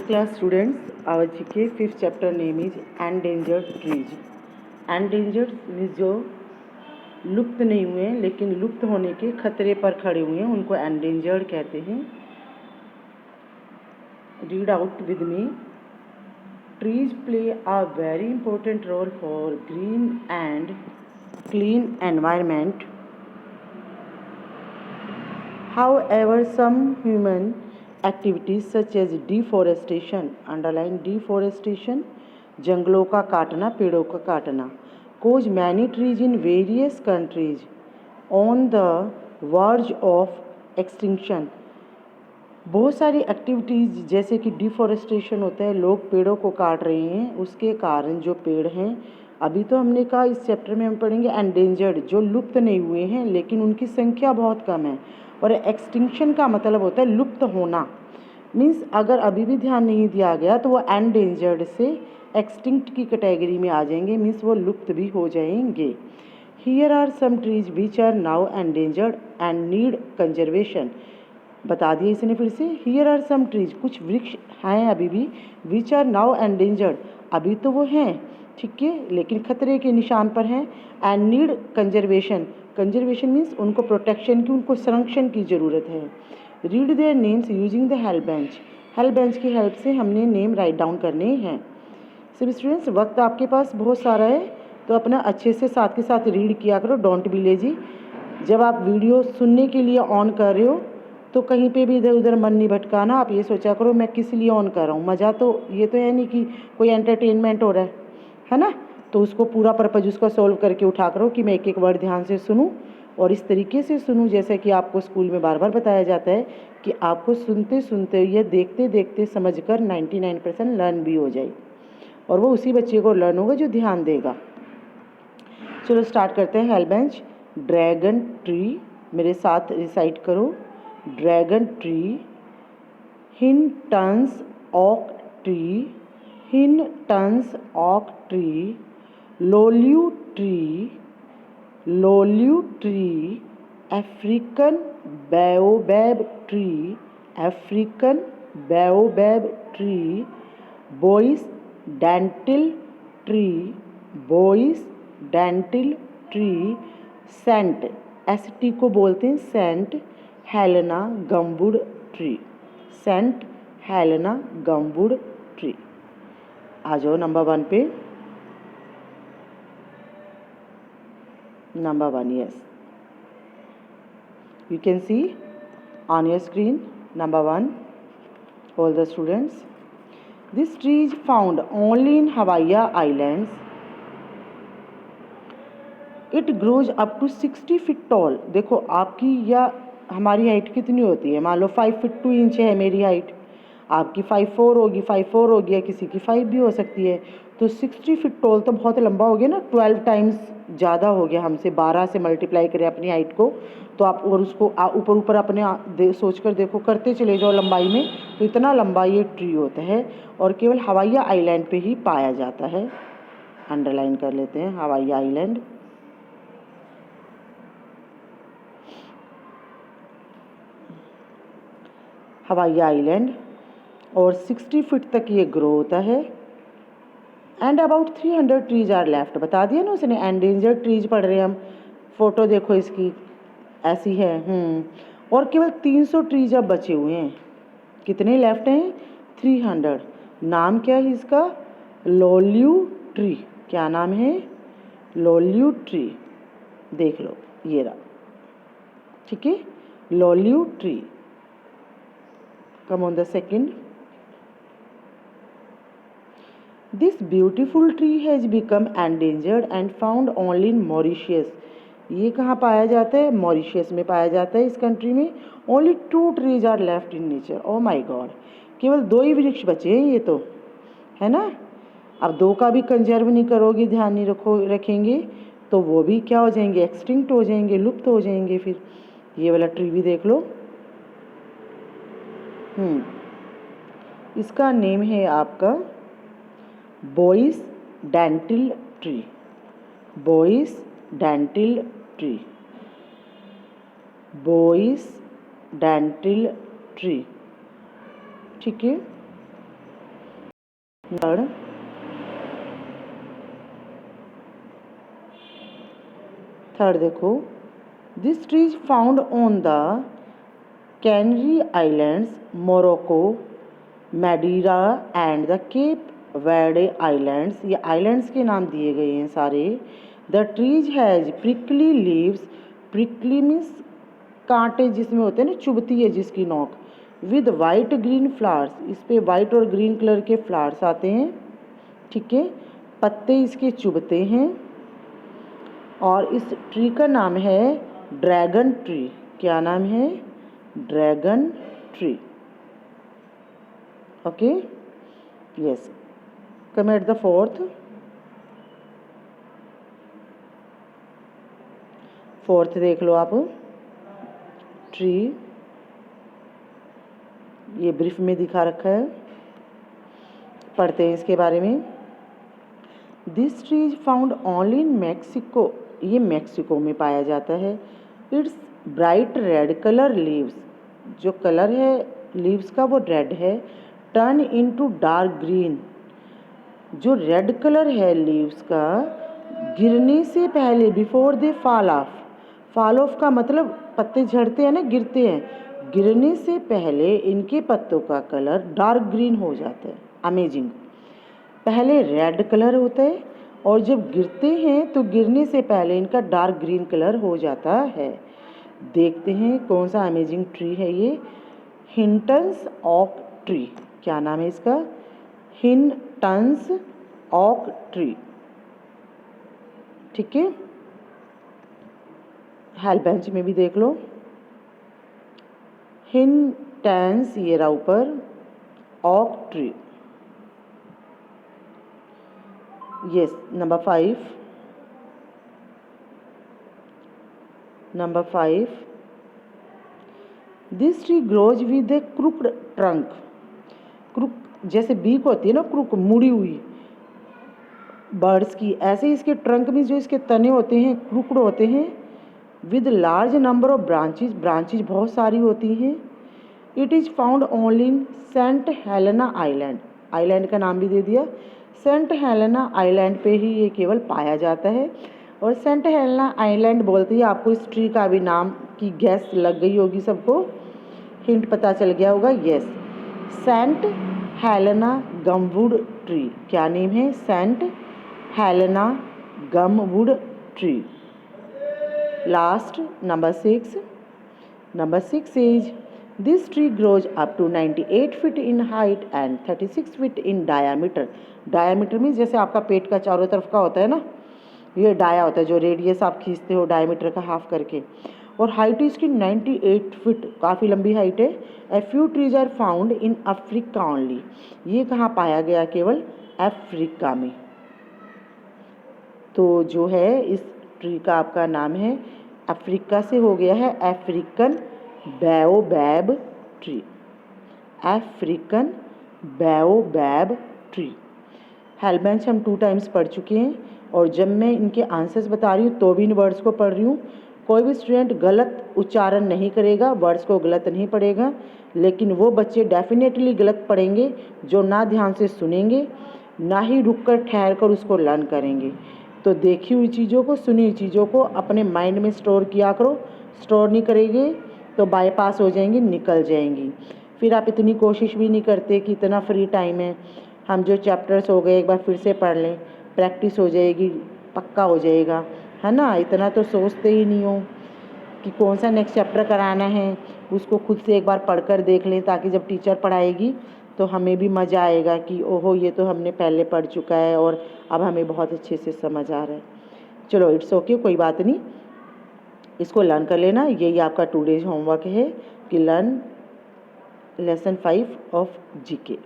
class students, our GK fifth chapter name is endangered trees. Endangered means जो लुप्त नहीं हुए हैं लेकिन लुप्त होने के खतरे पर खड़े हुए हैं, उनको endangered कहते हैं. Read out with me. Trees play a very important role for green and clean environment. However, some human activities such as deforestation, underline deforestation, जंगलों का काटना, पेड़ों का काटना, cause many trees in various countries on the verge of extinction. बहुत सारी activities जैसे कि डिफॉरेस्टेशन होता है, लोग पेड़ों को काट रहे हैं, उसके कारण जो पेड़ हैं, अभी तो हमने कहा इस चैप्टर में हम पढ़ेंगे एंडेंजर्ड, जो लुप्त नहीं हुए हैं लेकिन उनकी संख्या बहुत कम है. और एक्सटिंक्शन का मतलब होता है लुप्त होना, मीन्स अगर अभी भी ध्यान नहीं दिया गया तो वो एंडेंजर्ड से एक्सटिंक्ट की कैटेगरी में आ जाएंगे, मीन्स वो लुप्त भी हो जाएंगे. Here are some trees which are now endangered and need conservation. बता दिया इसने फिर से. हियर आर सम ट्रीज, कुछ वृक्ष हैं अभी भी, विच आर नाउ एंडेंजर्ड, अभी तो वो हैं, ठीक है, लेकिन खतरे के निशान पर हैं. And need conservation, conservation means उनको प्रोटेक्शन की, उनको संरक्षण की ज़रूरत है. Read their names using the help bench. Help bench की हेल्प से हमने नेम राइट डाउन करने हैं. सभी स्टूडेंट्स, वक्त आपके पास बहुत सारा है तो अपना अच्छे से साथ के साथ रीड किया करो, डोंट बी लेजी. जब आप वीडियो सुनने के लिए ऑन कर रहे हो तो कहीं पे भी इधर उधर मन नहीं भटकाना. आप ये सोचा करो मैं किस लिए ऑन कर रहा हूँ, मज़ा तो ये तो है नहीं कि कोई एंटरटेनमेंट हो रहा है ना. तो उसको पूरा पर्पज उसका सॉल्व करके उठा करो कि मैं एक एक वर्ड ध्यान से सुनूं और इस तरीके से सुनूं जैसे कि आपको स्कूल में बार बार बताया जाता है कि आपको सुनते सुनते या देखते देखते समझकर 99% लर्न भी हो जाए, और वो उसी बच्चे को लर्न होगा जो ध्यान देगा. चलो स्टार्ट करते हैं. Help bench. ड्रैगन ट्री, मेरे साथ रिसाइट करो. Dragon tree, Hinton's oak tree, Hinton's oak tree, लोल्यू ट्री, लोल्यू tree, African baobab tree, African baobab tree, bois dentelle tree, bois dentelle tree, saint, ST को बोलते हैं saint Helena gumwood tree, Saint Helena gumwood tree. आ जाओ number 1 पे. Number 1, yes, you can see on your screen number 1. All the students, this tree is found only in Hawaii Islands. It grows up to 60 feet tall. देखो आपकी या हमारी height कितनी होती है, मान लो 5 फीट 2 इंच है मेरी हाइट, आपकी 5'4" होगी, 5'4" होगी, या किसी की 5 भी हो सकती है. तो 60 फीट टॉल तो बहुत लंबा हो गया ना, 12 टाइम्स ज़्यादा हो गया हमसे. 12 से मल्टीप्लाई करें अपनी हाइट को तो आप, और उसको ऊपर ऊपर अपने सोच कर देखो, करते चले जाओ लंबाई में, तो इतना लंबा ये ट्री होता है और केवल हवाई आइलैंड पे ही पाया जाता है. अंडरलाइन कर लेते हैं हवाई आइलैंड. हवाई आइलैंड, और 60 फीट तक ये ग्रो होता है. And about 300 trees are left. बता दिया ना उसने, एंडेंजर्ड ट्रीज पढ़ रहे हैं हम. फोटो देखो इसकी, ऐसी है. और केवल 300 ट्रीज अब बचे हुए हैं. कितने लेफ्ट हैं? 300. नाम क्या है इसका? लोल्यू ट्री. क्या नाम है? लोल्यू ट्री. देख लो ये रहा, ठीक है, लोल्यू tree. Come on the second. This beautiful tree has become endangered and found only in Mauritius. ये कहाँ पाया जाता है? मॉरिशियस में पाया जाता है, इस कंट्री में. Only 2 trees are left in nature. Oh my God, केवल 2 ही वृक्ष बचे हैं ये तो, है ना. अब 2 का भी कंजर्व नहीं करोगे, ध्यान नहीं रखेंगे तो वो भी क्या हो जाएंगे? एक्सटिंक्ट हो जाएंगे, लुप्त हो जाएंगे. फिर ये वाला ट्री भी देख लो. इसका नेम है आपका bois dentelle tree. Bois dentelle tree, bois dentelle tree, ठीक है. थर्ड देखो, this tree is found on the Canary Islands, Morocco, Madeira and the Cape Verde Islands. ये आइलैंड्स के नाम दिए गए हैं सारे। The trees has prickly leaves, prickly means कांटे जिसमें होते हैं ना, चुभती है जिसकी नोक, विद वाइट ग्रीन फ्लावर्स, इस पे वाइट और ग्रीन कलर के फ्लावर्स आते हैं, ठीक है। पत्ते इसके चुभते हैं और इस ट्री का नाम है ड्रैगन ट्री। क्या नाम है? Dragon tree. Okay, yes. Come at the fourth देख लो आप। ट्री ये ब्रीफ में दिखा रखा है, पढ़ते हैं इसके बारे में। This tree is found only in Mexico, ये मैक्सिको में पाया जाता है। It's bright red colour leaves, जो कलर है लीव्स का वो रेड है। टर्न इनटू डार्क ग्रीन, जो रेड कलर है लीव्स का गिरने से पहले, before they fall of, fall of का मतलब पत्ते झड़ते हैं ना, गिरते हैं, गिरने से पहले इनके पत्तों का कलर डार्क ग्रीन हो जाता है। अमेजिंग। पहले रेड कलर होता है और जब गिरते हैं तो गिरने से पहले इनका डार्क ग्रीन कलर हो जाता है। देखते हैं कौन सा अमेजिंग ट्री है ये। हिंटन्स ऑक ट्री। क्या नाम है इसका? हिंटन्स ऑक ट्री, ठीक है। हेल्प बेंच में भी देख लो, हिंटन्स ये रहा ऊपर, oak tree. Yes, number 5। Number 5, this tree grows with a crooked trunk. Crook जैसे बीक होती है ना, क्रुक मुड़ी हुई बर्ड्स की, ऐसे इसके ट्रंक में जो इसके तने होते हैं क्रुक्ड होते हैं। With large number of branches, branches बहुत सारी होती हैं। It is found only in Saint Helena island, island का नाम भी दे दिया। सेंट हेलेना आइलैंड पे ही ये केवल पाया जाता है। और सेंट हेलेना आइलैंड बोलते ही आपको इस ट्री का भी नाम की गैस लग गई होगी, सबको हिंट पता चल गया होगा। Yes, Saint Helena gumwood tree. क्या नेम है? Saint Helena gumwood tree. Last number 6। Number 6 is this tree grows up to 98 feet in height and 36 feet in diameter. Diameter means जैसे आपका पेट का चारों तरफ का होता है ना, ये डाया होता है, जो रेडियस आप खींचते हो डायमीटर का हाफ करके। और हाइट इसकी 98 फीट, काफ़ी लंबी हाइट है। A few trees are found in Africa only. ये कहाँ पाया गया? केवल अफ्रीका में। तो जो है इस ट्री का आपका नाम है, अफ्रीका से हो गया है African baobab tree. African baobab tree. हेल्प बेंच हम 2 टाइम्स पढ़ चुके हैं और जब मैं इनके आंसर्स बता रही हूँ तो भी इन वर्ड्स को पढ़ रही हूँ। कोई भी स्टूडेंट गलत उच्चारण नहीं करेगा, वर्ड्स को गलत नहीं पढ़ेगा, लेकिन वो बच्चे डेफिनेटली गलत पढ़ेंगे जो ना ध्यान से सुनेंगे, ना ही रुक कर ठहर कर उसको लर्न करेंगे। तो देखी हुई चीज़ों को, सुनी हुई चीज़ों को अपने माइंड में स्टोर किया करो। स्टोर नहीं करेंगे तो बाईपास हो जाएंगी, निकल जाएंगी। फिर आप इतनी कोशिश भी नहीं करते कि इतना फ्री टाइम है, हम जो चैप्टर्स हो गए एक बार फिर से पढ़ लें, प्रैक्टिस हो जाएगी, पक्का हो जाएगा, है ना। इतना तो सोचते ही नहीं हो कि कौन सा नेक्स्ट चैप्टर कराना है, उसको खुद से एक बार पढ़कर देख लें, ताकि जब टीचर पढ़ाएगी तो हमें भी मज़ा आएगा कि ओहो ये तो हमने पहले पढ़ चुका है और अब हमें बहुत अच्छे से समझ आ रहा है। चलो इट्स ओके, कोई बात नहीं, इसको लर्न कर लेना। यही आपका 2 डेज होमवर्क है कि लर्न लेसन 5 ऑफ जीके।